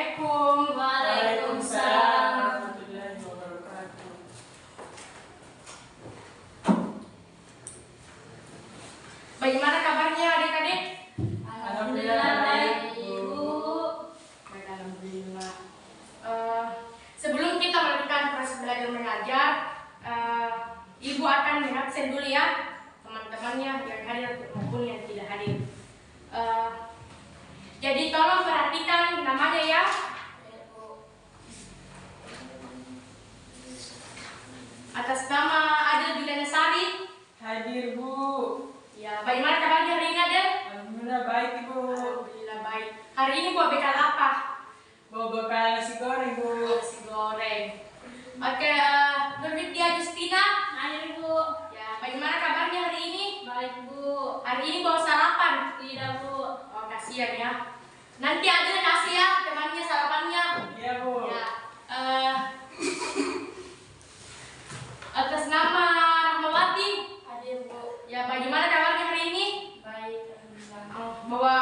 Assalamualaikum. Waalaikumsalam warahmatullahi wabarakatuh. Bagaimana kabarnya adik-adik? Alhamdulillah baik, Bu. Baik, alhamdulillah. Sebelum kita melakukan proses belajar mengajar, Ibu akan mengabsen dulu ya teman-temannya yang hadir maupun yang tidak hadir. Jadi tolong perhatikan namanya ya. Atas nama Adel Juliana Sari. Hadir, Bu. Ya, bagaimana kabarnya hari ini Adel? Alhamdulillah baik, Bu. Alhamdulillah baik. Hari ini bawa bekal apa? Bawa bekal nasi goreng, Bu. Nasi goreng. Oke, Nurwitya Justina. Hadir, Bu. Ya, bagaimana kabarnya hari ini? Baik, Bu. Hari ini bawa sarapan? Tidak, Bu. Oh, kasihan ya. Nanti Adel kasih ya temannya sarapannya. Iya, Bu. Ya, atas nama Rahmawati. Hadir, Bu. Ya, bagaimana kabarnya hari ini? Baik, alhamdulillah. Bawa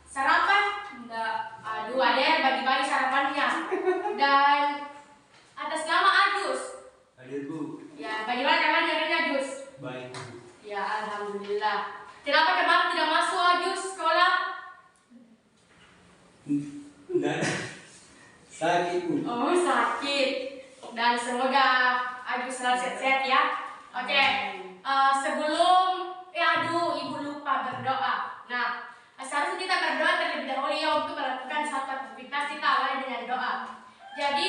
sarapan? Enggak. Aduh, Adel bagi-bagi sarapannya. Dan atas nama Agus. Hadir, Bu. Ya, bagaimana kabarnya hari ini Agus? Baik, Bu. Ya, alhamdulillah. Kenapa kemarin tidak masuk Agus sekolah? Enggak ada. Sakit, Bu. Oh, sakit. Dan semoga Agus selalu sehat-sehat ya. Oke, sebelum Ibu lupa berdoa. Nah, seharusnya kita berdoa terlebih dahulu ya untuk melakukan satu aktivitas. Kita awali dengan doa. Jadi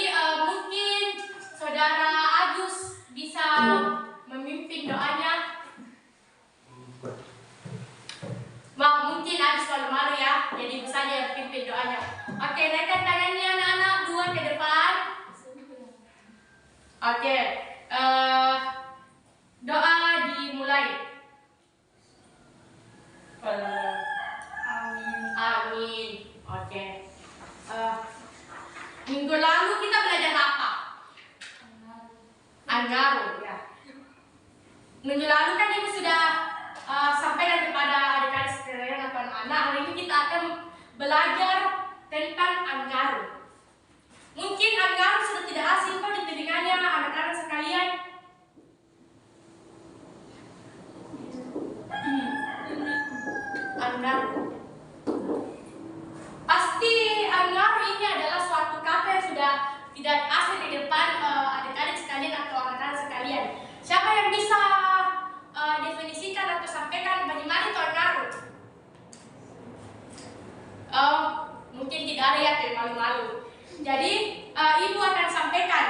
mungkin saudara Agus bisa memimpin doanya. Mungkin Agus malu-malu ya. Jadi Ibu saja yang pimpin doanya. Oke, naikkan tangannya anak-anak, dua ke depan. Oke, doa dimulai. Amin. Amin. Oke. Minggu lalu kita belajar apa? Angaru ya. Minggu lalu kan Ibu sudah sampaikan kepada adik-adik sekalian atau anak-anak. Hari ini kita akan belajar tentang Angaru. Mungkin Angaru sudah tidak asing kok di telinganya anak-anak sekalian. Angaru. Pasti Angaru ini adalah suatu kata yang sudah tidak asing di depan adik-adik sekalian atau anak-anak sekalian. Siapa yang bisa definisikan atau sampaikan bagaimana itu Angaru? Mungkin tidak ada ya, kayak malu-malu. Jadi Ibu akan sampaikan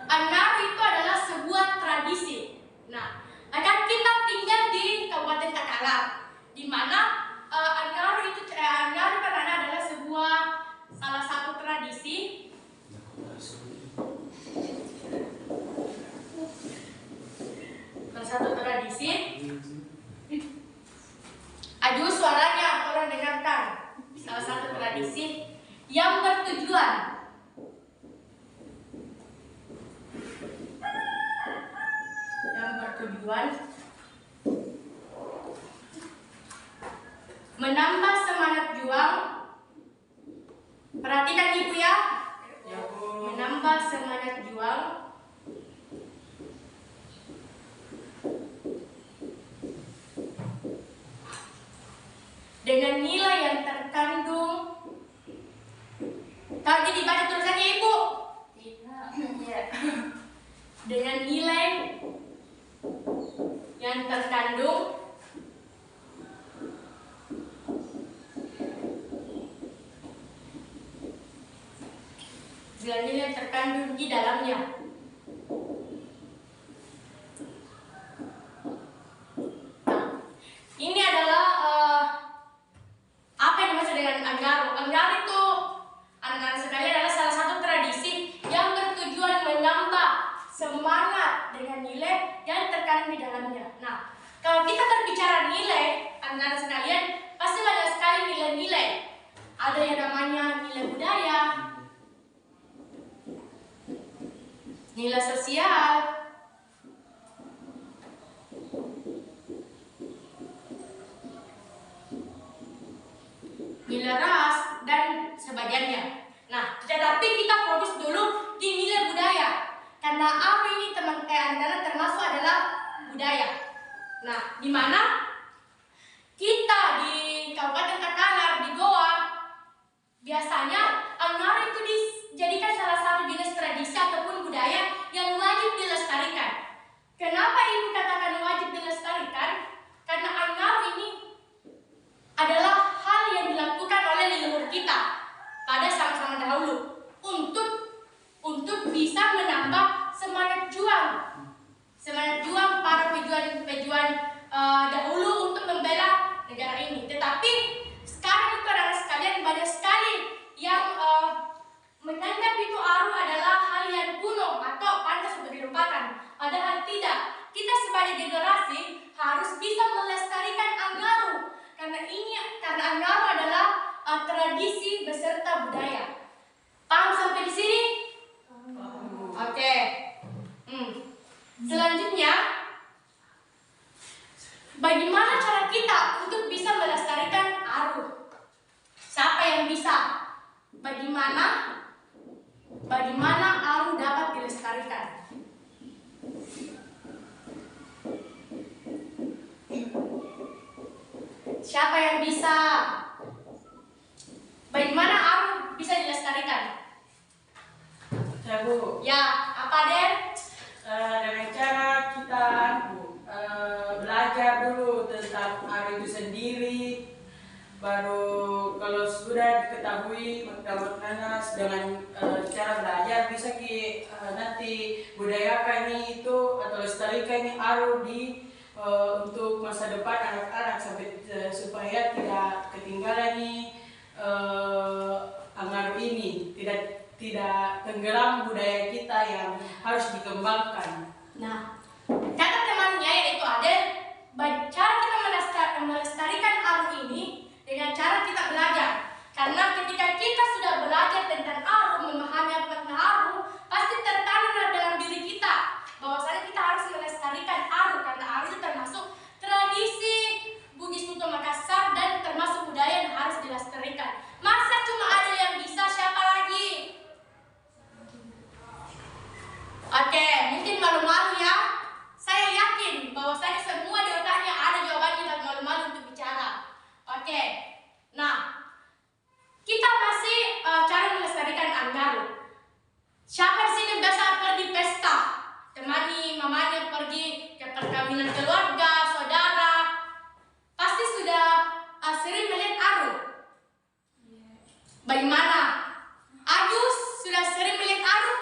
Angaru itu adalah sebuah tradisi. Nah, akan kita tinggal di Kabupaten Takalar, di mana Angaru kan adalah sebuah salah satu tradisi. Aduh, suaranya tolong dengarkan. Salah satu tradisi yang bertujuan menambah semangat juang. Perhatikan Ibu ya. Ya, Bu. Menambah semangat juang dengan nilai yang terkandung. Tadi dibaca tulisannya Ibu. Tidak. Ya. Dengan nilai yang terkandung di dalamnya. Nah, ini adalah apa yang dimaksud dengan Angaru. Angaru itu anak-anak sekalian adalah salah satu tradisi yang bertujuan menambah semangat dengan nilai yang terkandung di dalamnya. Nah, kalau kita berbicara nilai, anak-anak sekalian, pasti banyak sekali nilai-nilai. Ada yang namanya nilai budaya, nilai sosial, nilai ras, dan sebagiannya. Nah, tetapi kita fokus dulu di nilai budaya. Karena apa ini anak-anak termasuk adalah budaya. Nah, di mana kita di Kabupaten Takalar di Goa biasanya Angar itu dijadikan salah satu jenis tradisi ataupun budaya yang wajib dilestarikan. Kenapa ibu katakan wajib dilestarikan? Karena Angar ini adalah hal yang dilakukan oleh leluhur kita pada sama-sama dahulu untuk bisa menambah semangat juang para pejuang dahulu untuk membela negara ini. Tetapi sekarang itu adalah sekalian banyak sekali yang menganggap itu Aru adalah hal yang kuno atau pantas untuk dilupakan. Padahal tidak. Kita sebagai generasi harus bisa melestarikan Angaru karena Angaru adalah tradisi beserta budaya. Paham sampai di sini? Oke. Selanjutnya, bagaimana cara kita untuk bisa melestarikan Aru? Siapa yang bisa? Bagaimana Aru dapat dilestarikan? Siapa yang bisa? Bagaimana Aru bisa dilestarikan? Ya Bu, Ya, apa Den? dengan cara kita belajar dulu tentang Aru itu sendiri, baru kalau sudah diketahui makna-maknanya dengan cara belajar bisa nanti budayakan ini itu atau lestarikan ini Aru di untuk masa depan anak-anak supaya tidak ketinggalan nih Angaru ini tidak tenggelam budaya kita yang harus dikembangkan. Nah, kata temannya yaitu Aden, cara kita melestarikan Aru ini dengan cara kita belajar. Karena ketika kita sudah belajar tentang Aru, memahami makna Aru, pasti tertanam dalam diri kita bahwasanya kita harus melestarikan Aru karena Aru itu termasuk tradisi Bugis Putu Makassar dan termasuk budaya yang harus dilestarikan. Masa cuma ada yang bisa, siapa lagi? Oke, mungkin malu-malu ya. Saya yakin bahwasanya semua di otaknya ada jawabannya dan malu-malu untuk bicara. Oke, nah kita masih cara melestarikan Angaru. Siapa di sini biasa pergi pesta? Temani mamanya pergi ke perkawinan keluarga, saudara. Pasti sudah sering melihat Aru. Bagaimana? Agus sudah sering melihat Aru?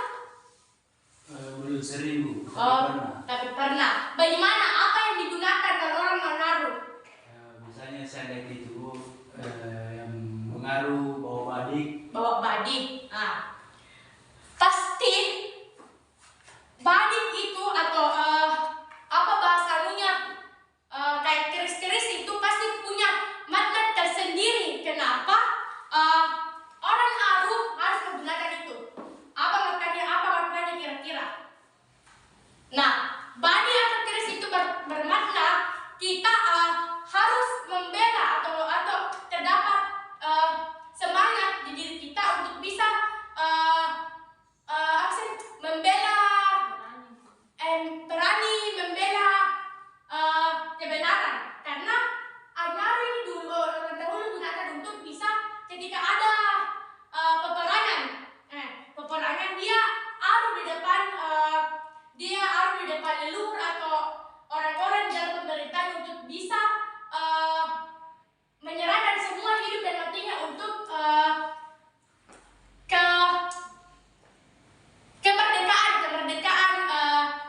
Belum sering Bu. Tapi pernah. Bagaimana? Apa yang digunakan kalau orang mengaru? Misalnya saya lihat itu Bu, yang mengaruh bawa badik. Bawa badik. Pasti badik itu atau apa bahasannya kayak keris-keris itu pasti punya makna tersendiri. Kenapa orang Aru harus menggunakan itu? Apa maknanya kira-kira? Nah, badik atau keris itu bermakna kita harus membela atau terdapat semangat di diri kita untuk bisa membela berani membela kebenaran. Karena Angaru ini dahulu gunakan untuk bisa ketika ada peperangan dia Aru di depan leluhur atau orang-orang dalam pemerintahan untuk bisa menyerahkan semua hidup dan matinya untuk kemerdekaan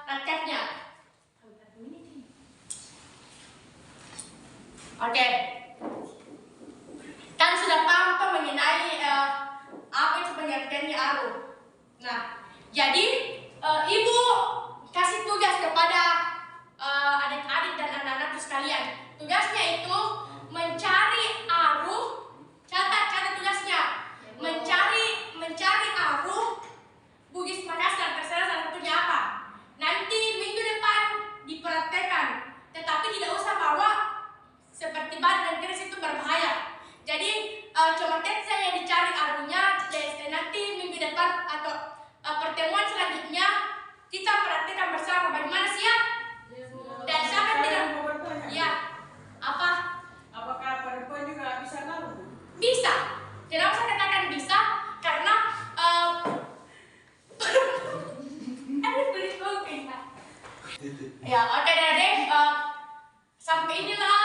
rakyatnya. Oke. Kan sudah paham mengenai apa itu pengertiannya Aru. Nah, jadi ibu kasih tugas kepada adik-adik dan anak-anak sekalian. Tugasnya itu mencari Aru. Catat tugasnya. Mencari Aru Bugis Makassar, terserah salah satunya apa. Nanti minggu depan dipraktekkan. Tetapi tidak usah bawa seperti bahan dan keris itu berbahaya. Jadi cuma teksnya yang dicari Arunya. kita praktekkan bersama. Bagaimana, siap? Dan siapa yang tidak? Mau bertanya? Ya, apa? Apakah perempuan juga bisa ngaruh? Bisa. Kenapa saya katakan bisa? Karena aduh, tulis mungkin, Pak. Ya, oke adik-adik, sampai inilah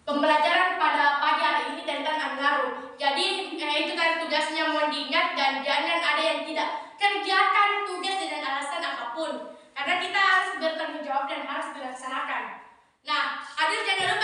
pembelajaran pada pagi hari ini tentang angaru. Jadi itu kan tugasnya mohon diingat dan jangan ada yang tidak. Kerjakan tugas dengan alasan apapun, karena kita harus bertanggung jawab dan harus dilaksanakan. Nah, adik jangan lupa